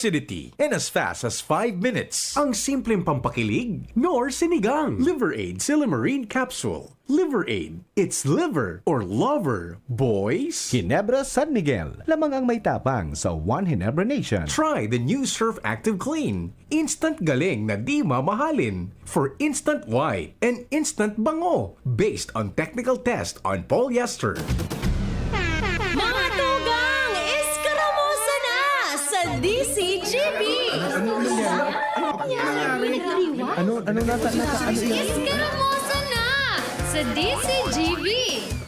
acidity in as fast as 5 minutes. Ang simpleng pampakilig, nor sinigang. Liver Aid Silymarin Capsule. Liver Aid. It's liver or lover, boys. Ginebra San Miguel, lamang ang may tapang sa One Ginebra Nation. Try the new Surf Active Clean. Instant galing na di mamahalin. For instant white and instant bango. Based on technical test on polyester. Mga tugang, iskaramusa na sa DCGB! Ano nata Iskaramusa na sa DCGB!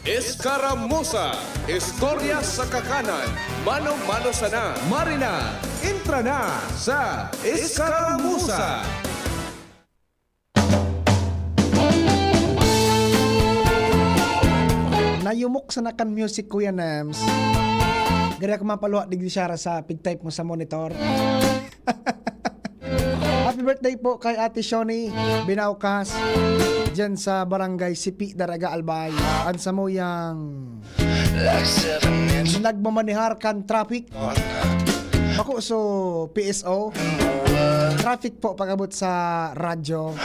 Escaramuza, istorya sa kakanan, mano-mano sana. Marina, intra na sa Escaramuza. Nayumok sa nakan music, Kuya Nams. Gari ako mapaluwa digdi siya sa pig-type mo sa monitor. Happy birthday po kay Ate Shoni Binaukas dyan sa barangay Sipi, Daraga, Albay. Ansa mo yang nagmamanihar kan traffic. Ako so PSO. Traffic po pagabot sa radyo.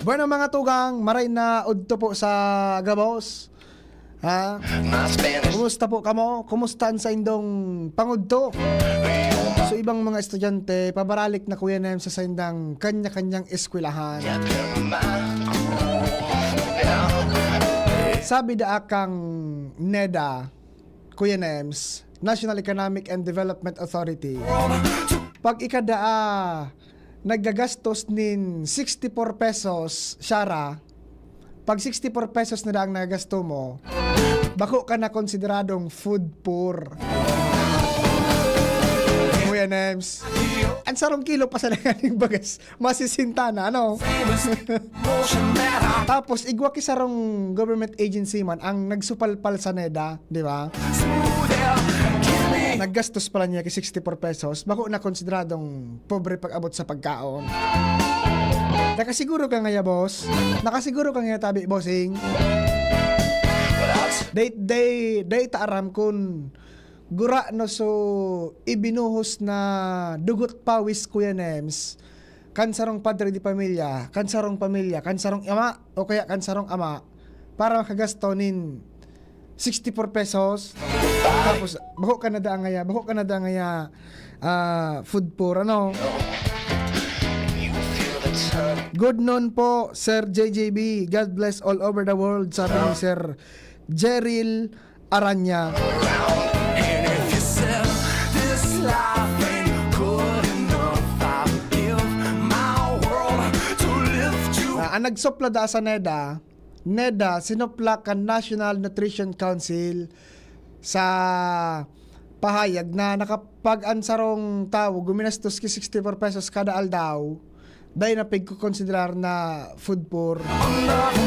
Bueno mga tugang, maray na udto po sa Gabos. Ha? Kumusta po kamo? Kumusta sa indong pangudto? So ibang mga estudyante, pabaralik na Kuya Nem sa indang kanya-kanyang eskwelahan. Sabi da akang NEDA, Kuya Nems, National Economic and Development Authority, pag ikadaa naggagastos nin 64 pesos syara, pag 64 pesos na daang nagasto mo, bako ka na konsideradong food poor. Kuya Nems, ang sarong kilo pa sa nangaling bagas, masisinta na, ano? Tapos, igwa ki sarong government agency man, ang nagsupalpal sa NEDA, di ba? Naggastos pala niya ki 64 pesos, bako na konsideradong pobre pag-abot sa pagkaon. Nakasiguro ka ngaya, boss? Nakasiguro ka ngaya, tabi, bossing? Day taaram kun gura no so ibinuhos na dugot pawis, Kuya Nems, kansarong padre di pamilya, kansarong ama, o kaya kansarong ama, para makagasto nin 64 pesos. Tapos bako ka na da ngaya food poor, ano? Good noon po, Sir JJB. God bless all over the world, sabi ni Sir Jeril Aranya. Ang nagsopla da sa NEDA, sinopla kan National Nutrition Council sa pahayag na nakapag-ansarong tao guminastos ki 64 pesos kada aldaw, dahil na pagkukonsiderar na food poor.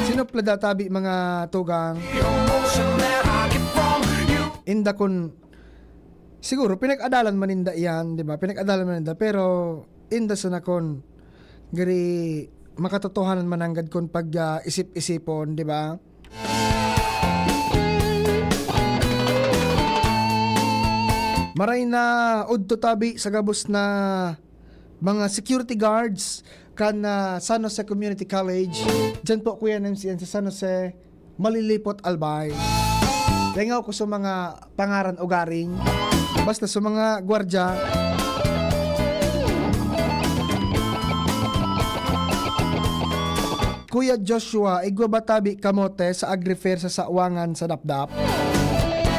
Sinopla da tabi mga tugang. Inda kun siguro pinag-adalan maninda iyan, di ba? Pinag-adalan maninda, pero inda sa nakon gari makatotohanan mananggad kon pag isip-isipon, di ba? Maray na udto tabi sa gabos na mga security guards kan San Jose Community College. Diyan po, Kuya Nems, yan sa San Jose, Malilipot, Albay. Dengaw ko sa mga pangaran o garing. Basta sa mga gwardya. Kuya Joshua, igwa batabi kamote sa agri-fair sa Sawangan sa Dapdap?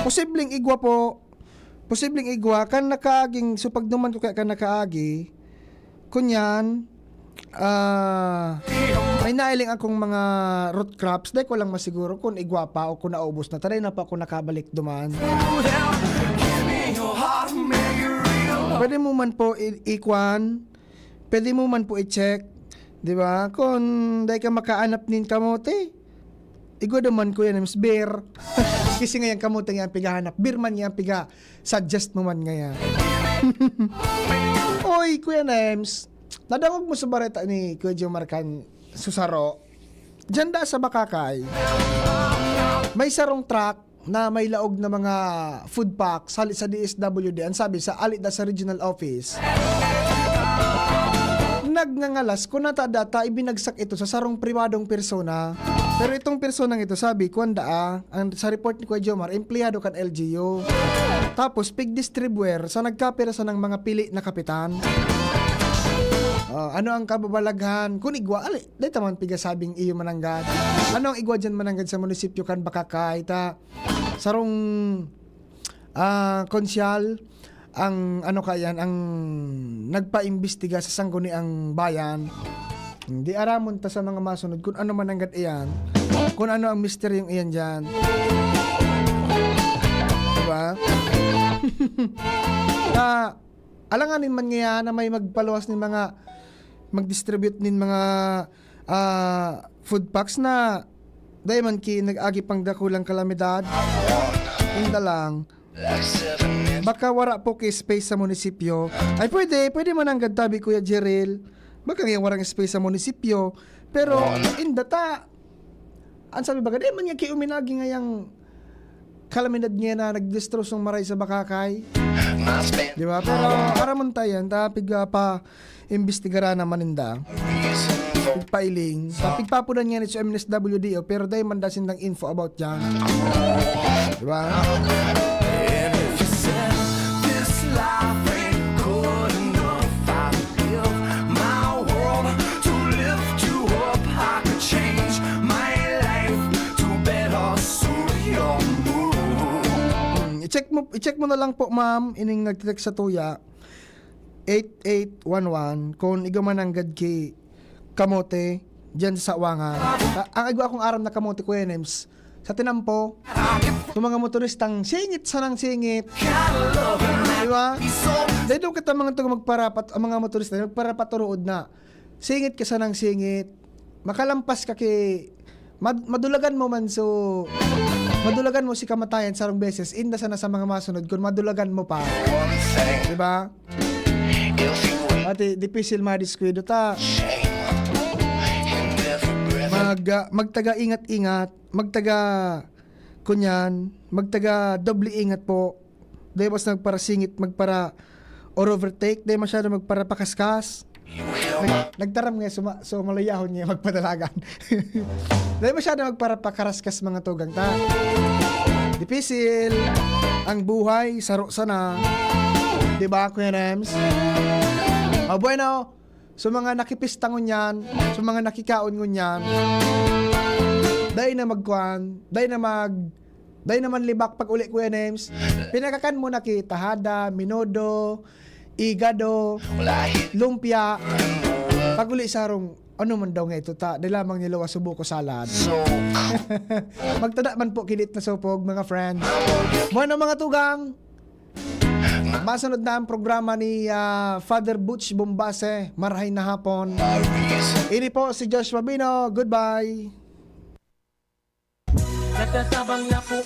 Posibleng igwa po. Posibleng igwa. Kan nakaaging, so pag duman ko kaya kan nakaagi, kunyan, may nailing akong mga root crops. Dahil ko lang masiguro kung igwa pa o kung naubos na. Taray na pa kung nakabalik duman. Pwede mo man po ikwan, pwede mo man po i-check, di ba? Kung dahil ka makaanap nin kamote, igwa duman ko yan, beer. Kasi ngayon kamote nga pigahanap, beer man nga piga, suggest mo man ngayon. Oy, Kuya Nems, nadangog mo sa bareta ni Kuya Jomarcan Susaro. Diyan da sa Bakakay, may sarong truck na may laog na mga food packs halit sa DSWD. Ang sabi sa alida sa regional office, nagngangalas kung natadata ibinagsak ito sa sarong pribadong persona. Pero itong personang ito sabi, kuanda ang sa report ni Kuya Jomar, empleyado kan LGU. Tapos pig distribuer sa nagkapira sa ng mga pili na kapitan. Ano ang kababalaghan? Kung igwa, dahil taman pigasabing iyo mananggad. Ano ang igwa dyan mananggad sa munisipyo kan bakakay? Sarong konsyal, ang ano kayan, ang nagpaimbestiga sa sangguni ang bayan. Hindi aramon ta sa mga masunod kung ano mananggad iyan. Kung ano ang misteryong iyan dyan. Diba? Alanganin man nga na may magpaluwas ng mga mag-distribute nin mga food packs na dahil man ki nag-agi pang dakulang kalamidad. Hindi lang. Baka wala po kay space sa munisipyo. Ay pwede mananggad tabi Kuya Jeril. Baka nga warang space sa munisipyo. Pero indata, ang sabi baga, dahil man nga ki uminagi nga yung kalamidad niya na nag-distros ng maray sa bakakay. Di ba? Pero aramon tayo yan, tapig pa imbestigara naman ninda. Pigpailing. Tapig papunan niya sa MNSWD, pero dahil mandasin ng info about yan. Di ba? I-check mo na lang po, ma'am, ining nag-text sa tuya 8811 kung igamananggad kay kamote dyan sa Sawangan. Ang agwa akong aram na kamote Kuya Nems sa tinampo sa mga motoristang singit sanang singit, diba? Dahil doon kita mga ito magparapat ang mga motorista magparapat turuod na singit ka sanang singit, makalampas ka kay madulagan mo man, so madulagan mo si kamatayan sarong beses, inda sana sa mga masunod kung madulagan mo pa, diba? Ati dipisil madiskwento ta magtaga ingat-ingat, magtaga kunyan, magtaga doble ingat po. Dahil mas nagpara singit, magpara or overtake, dahil masyado magpara pakaskas. Nagtaram nga, so malayahon niya magpadalagan. Dahil masyado magpara pakaraskas mga tugang ta. Dipisil ang buhay, saro sana. Diba, Kuya Rems? Bueno, so mga nakipistangon yan, so mga nakikaon ngon yan, dahil na magkuhan, dahil naman libak pag uli Kuya Nems, pinakakan mo na tahada, minodo, igado, lumpia, pag uli sarong, ano man daw nga ito dahil lamang nilawa subuko salad. Magtada man po kilit na supog mga friends. Bueno mga tugang, masunod na ang programa ni Father Butch Bombase, marahay na hapon. Ini po si Josh Mabino, goodbye. Nagkasabang na po